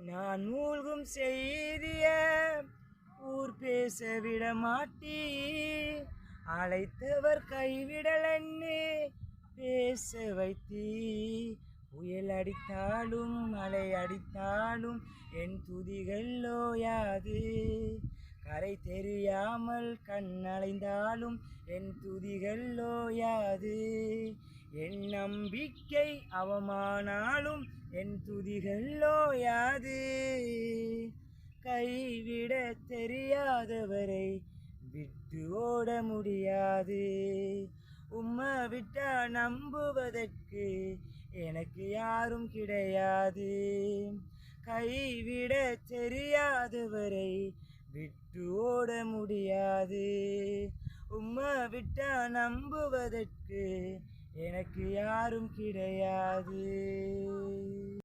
நான் மூழ்கும் செய்திய ஊர் பேச விட மாட்டீ, அழைத்தவர் கைவிடலன்னு பேச வைத்தீ. புயல் அடித்தாலும் மழை அடித்தாலும் என் துதிகள் ஓயாது. கரை தெரியாமல் கண்ணலைந்தாலும் என் துதிகள் ஓயாது. என் நம்பிக்கை அவமானாலும் என் துதிகள் ஓயாது. கைவிட தெரியாதவரை விட்டு ஓட முடியாது. உம்மை விட்டா நம்புவதற்கு எனக்கு யாரும் கிடையாது. கைவிட தெரியாதவரை விட்டு ஓட முடியாது. உம்மை விட்டா நம்புவதற்கு எனக்கு யாரும் கிடையாது.